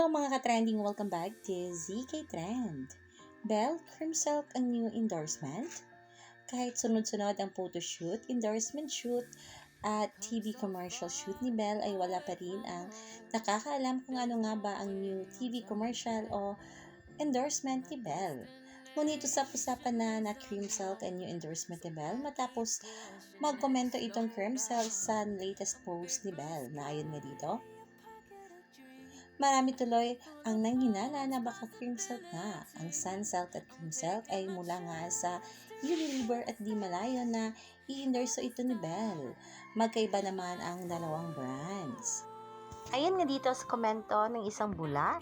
Hello mga ka-trending! Welcome back to ZK Trend. Belle Crimsilk ang new endorsement? Kahit sunod-sunod ang photoshoot, endorsement shoot at TV commercial shoot ni Belle ay wala pa rin ang nakakaalam kung ano nga ba ang new TV commercial o endorsement ni Belle. Ngunit usap-usapan na Crimsilk ang new endorsement ni Belle matapos magkomento itong Crimsilk sa latest post ni Belle na ayon nga dito. Marami tuloy ang nanghinala na baka Crimsilk na. Ang Sunsilk at Crimsilk ay mula nga sa Unilever at di malayo na i-endorso ito ni Belle. Magkaiba naman ang dalawang brands. Ayon nga dito sa komento ng isang bula,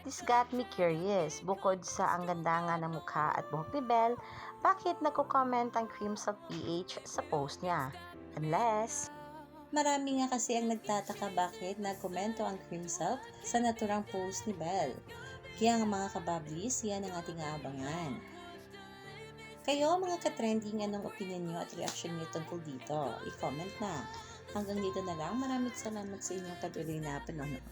"This got me curious. Bukod sa ang ganda nga ng mukha at buhok ni Belle, bakit nagko-comment ang Crimsilk PH sa post niya? Unless..." Marami nga kasi ang nagtataka bakit nagkomento ang Crimsilk sa naturang post ni Belle. Kaya nga mga kabablis, yan ang ating aabangan. Kayo mga ka-trending, anong opinion nyo at reaction nyo tungkol dito? I-comment na. Hanggang dito na lang. Maraming salamat sa inyong patuloy na panonood.